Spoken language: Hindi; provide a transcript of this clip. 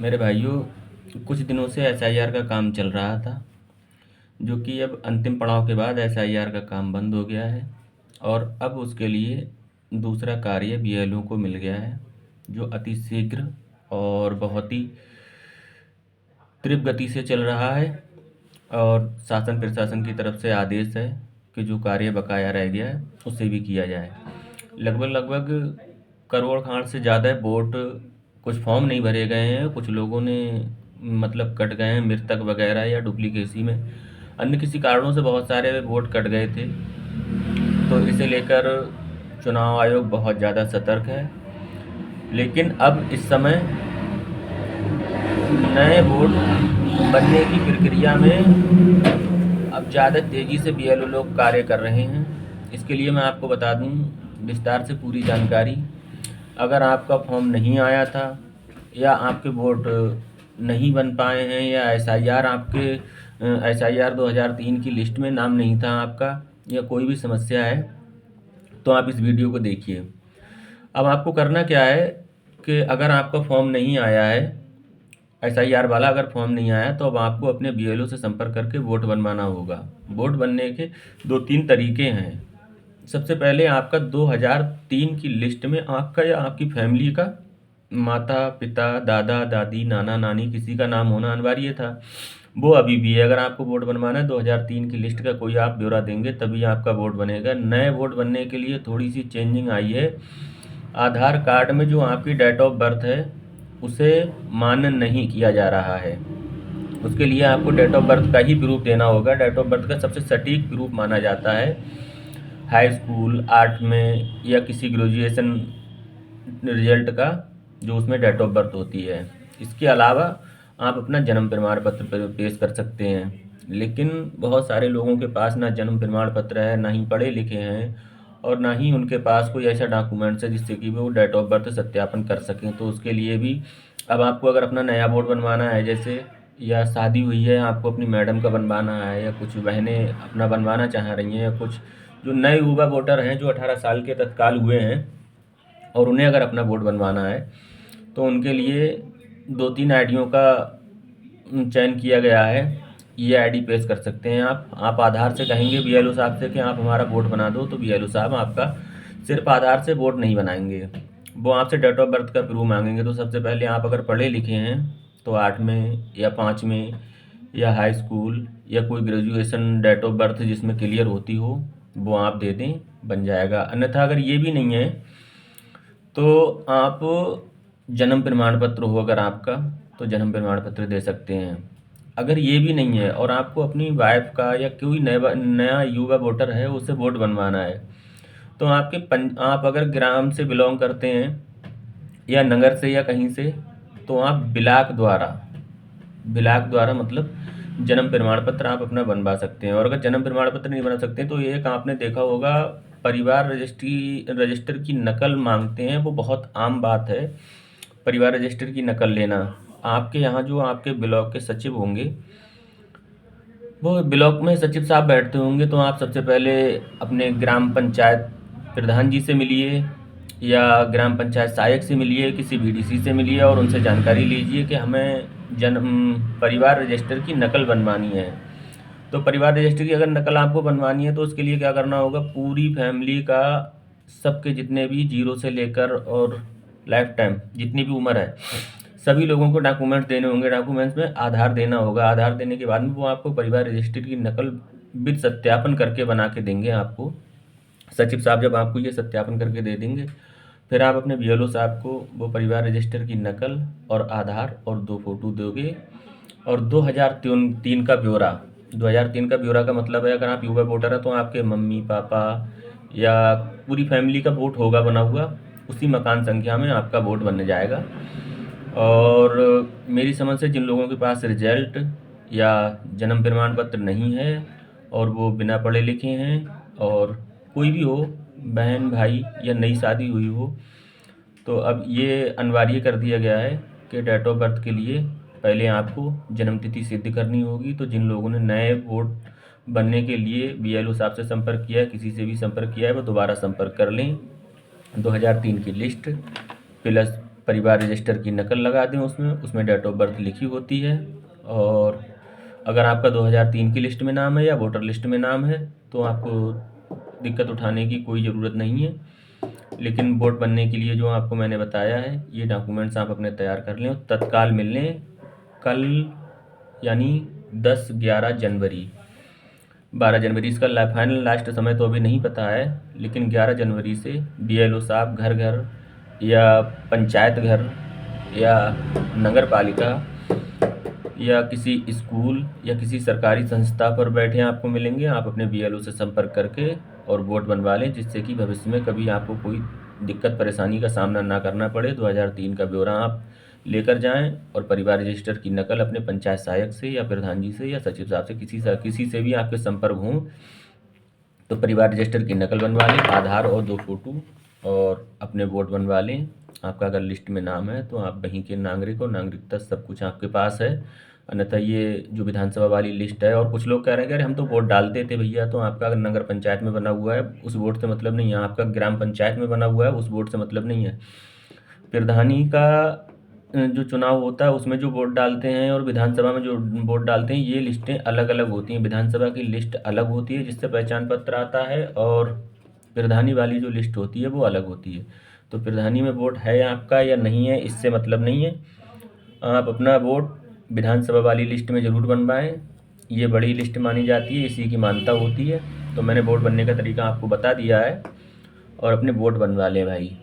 मेरे भाइयों, कुछ दिनों से एसआईआर का काम चल रहा था, जो कि अब अंतिम पड़ाव के बाद एसआईआर का काम बंद हो गया है और अब उसके लिए दूसरा कार्य बीएलओ को मिल गया है, जो अति शीघ्र और बहुत ही तीव्र गति से चल रहा है। और शासन प्रशासन की तरफ से आदेश है कि जो कार्य बकाया रह गया है उसे भी किया जाए। लगभग लगभग करोड़ खान से ज़्यादा वोट, कुछ फॉर्म नहीं भरे गए हैं, कुछ लोगों ने मतलब कट गए हैं मृतक वगैरह या डुप्लीकेसी में, अन्य किसी कारणों से बहुत सारे वोट कट गए थे। तो इसे लेकर चुनाव आयोग बहुत ज़्यादा सतर्क है। लेकिन अब इस समय नए वोट बनने की प्रक्रिया में अब ज़्यादा तेज़ी से बीएलओ लोग कार्य कर रहे हैं। इसके लिए मैं आपको बता दूं विस्तार से पूरी जानकारी। अगर आपका फॉर्म नहीं आया था या आपके वोट नहीं बन पाए हैं या एसआईआर 2003 की लिस्ट में नाम नहीं था आपका, या कोई भी समस्या है, तो आप इस वीडियो को देखिए। अब आपको करना क्या है कि अगर आपका फॉर्म नहीं आया है, एसआईआर वाला अगर फॉर्म नहीं आया, तो अब आपको अपने बीएलओ से संपर्क करके वोट बनवाना होगा। वोट बनने के 2-3 तरीके हैं। सबसे पहले आपका 2003 की लिस्ट में आपका या आपकी फैमिली का माता पिता दादा दादी नाना नानी किसी का नाम होना अनिवार्य था, वो अभी भी है। अगर आपको वोट बनवाना है 2003 की लिस्ट का कोई आप ब्यौरा देंगे तभी आपका वोट बनेगा। नए वोट बनने के लिए थोड़ी सी चेंजिंग आई है। आधार कार्ड में जो आपकी डेट ऑफ बर्थ है उसे मान्य नहीं किया जा रहा है। उसके लिए आपको डेट ऑफ बर्थ का ही प्रूफ देना होगा। डेट ऑफ बर्थ का सबसे सटीक प्रूफ माना जाता है हाई स्कूल 8 में या किसी ग्रेजुएशन रिजल्ट का, जो उसमें डेट ऑफ बर्थ होती है। इसके अलावा आप अपना जन्म प्रमाण पत्र पेश कर सकते हैं। लेकिन बहुत सारे लोगों के पास ना जन्म प्रमाण पत्र है, ना ही पढ़े लिखे हैं, और ना ही उनके पास कोई ऐसा डॉक्यूमेंट्स है जिससे कि वो डेट ऑफ बर्थ सत्यापन कर सकें। तो उसके लिए भी अब आपको अगर अपना नया वोट बनवाना है, जैसे या शादी हुई है आपको अपनी मैडम का बनवाना है, या कुछ बहनें अपना बनवाना चाह रही हैं, या कुछ जो नए युवा वोटर हैं जो 18 साल के तत्काल हुए हैं और उन्हें अगर अपना वोट बनवाना है, तो उनके लिए 2-3 आईडियों का चयन किया गया है। ये आईडी पेश कर सकते हैं आप आधार से कहेंगे बीएलओ साहब से कि आप हमारा वोट बना दो, तो बीएलओ साहब आपका सिर्फ आधार से वोट नहीं बनाएंगे, वो आपसे डेट ऑफ बर्थ का प्रूफ मांगेंगे। तो सबसे पहले आप अगर पढ़े लिखे हैं तो 8 में या 5 में या हाई स्कूल या कोई ग्रेजुएशन डेट ऑफ बर्थ जिसमें क्लियर होती हो, वो आप दे दें, बन जाएगा। अन्यथा अगर ये भी नहीं है तो आप जन्म प्रमाण पत्र हो अगर आपका, तो जन्म प्रमाण पत्र दे सकते हैं। अगर ये भी नहीं है और आपको अपनी वाइफ का या कोई नया युवा वोटर है उसे वोट बनवाना है, तो आप अगर ग्राम से बिलोंग करते हैं या नगर से या कहीं से, तो आप बिलाक द्वारा मतलब जन्म प्रमाण पत्र आप अपना बनवा सकते हैं। और अगर जन्म प्रमाण पत्र नहीं बना सकते तो एक आपने देखा होगा परिवार रजिस्टर की नकल मांगते हैं, वो बहुत आम बात है परिवार रजिस्टर की नकल लेना। आपके यहाँ जो आपके ब्लॉक के सचिव होंगे, वो ब्लॉक में सचिव साहब बैठते होंगे, तो आप सबसे पहले अपने ग्राम पंचायत प्रधान जी से मिलिए या ग्राम पंचायत सहायक से मिलिए, किसी बीडीसी से मिलिए और उनसे जानकारी लीजिए कि हमें परिवार रजिस्टर की नकल बनवानी है। तो परिवार रजिस्टर की अगर नकल आपको बनवानी है तो उसके लिए क्या करना होगा, पूरी फैमिली का, सबके जितने भी जीरो से लेकर और लाइफ टाइम जितनी भी उम्र है, सभी लोगों को डॉक्यूमेंट्स देने होंगे। डॉक्यूमेंट्स में आधार देना होगा। आधार देने के बाद में वो आपको परिवार रजिस्टर की नकल विद सत्यापन करके बना के देंगे आपको। सचिव साहब जब आपको ये सत्यापन करके दे देंगे, फिर आप अपने बीएलओ साहब को वो परिवार रजिस्टर की नकल और आधार और 2 फोटो दोगे। और 2003 का ब्यौरा, 2003 का ब्यौरा का मतलब है अगर आप युवा वोटर हैं तो आपके मम्मी पापा या पूरी फैमिली का वोट होगा बना हुआ, उसी मकान संख्या में आपका वोट बनने जाएगा। और मेरी समझ से जिन लोगों के पास रिजल्ट या जन्म प्रमाण पत्र नहीं है और वो बिना पढ़े लिखे हैं, और कोई भी हो, बहन भाई या नई शादी हुई हो, तो अब ये अनिवार्य कर दिया गया है कि डेट ऑफ बर्थ के लिए पहले आपको जन्म तिथि सिद्ध करनी होगी। तो जिन लोगों ने नए वोट बनने के लिए बीएलओ साहब से संपर्क किया है, किसी से भी संपर्क किया है, वो दोबारा संपर्क कर लें। 2003 की लिस्ट प्लस परिवार रजिस्टर की नकल लगा दें उसमें डेट ऑफ बर्थ लिखी होती है। और अगर आपका 2003 की लिस्ट में नाम है या वोटर लिस्ट में नाम है तो आपको दिक्कत उठाने की कोई ज़रूरत नहीं है। लेकिन वोट बनने के लिए जो आपको मैंने बताया है ये डॉक्यूमेंट्स आप अपने तैयार कर लें और तत्काल मिल लें। कल यानी 10-11 जनवरी, 12 जनवरी इसका फाइनल लास्ट समय तो अभी नहीं पता है, लेकिन 11 जनवरी से BLO साहब घर घर या पंचायत घर या नगर पालिका या किसी स्कूल या किसी सरकारी संस्था पर बैठे आपको मिलेंगे। आप अपने BLO से संपर्क करके और वोट बनवा लें, जिससे कि भविष्य में कभी आपको कोई दिक्कत परेशानी का सामना ना करना पड़े। 2003 का ब्यौरा आप लेकर जाएं और परिवार रजिस्टर की नकल अपने पंचायत सहायक से या प्रधान जी से या सचिव साहब से किसी से भी आपके संपर्क हों तो परिवार रजिस्टर की नकल बनवा लें, आधार और 2 फोटो, और अपने वोट बनवा लें। आपका अगर लिस्ट में नाम है तो आप वहीं के नागरिक और नागरिकता सब कुछ आपके पास है। अन्यथा ये जो विधानसभा वाली लिस्ट है, और कुछ लोग कह रहे हैं कि अरे हम तो वोट डालते थे भैया, तो आपका अगर नगर पंचायत में बना हुआ है उस वोट से मतलब नहीं है, आपका ग्राम पंचायत में बना हुआ है उस वोट से मतलब नहीं है। प्रधानी का जो चुनाव होता है उसमें जो वोट डालते हैं और विधानसभा में जो वोट डालते हैं ये लिस्टें अलग अलग होती हैं। विधानसभा की लिस्ट अलग होती है जिससे पहचान पत्र आता है, और प्रधानी वाली जो लिस्ट होती है वो अलग होती है। तो प्रधानी में वोट है आपका या नहीं है इससे मतलब नहीं है, आप अपना वोट विधानसभा वाली लिस्ट में ज़रूर बनवाएं। ये बड़ी लिस्ट मानी जाती है, इसी की मान्यता होती है। तो मैंने वोट बनने का तरीका आपको बता दिया है, और अपने वोट बनवा लें भाई।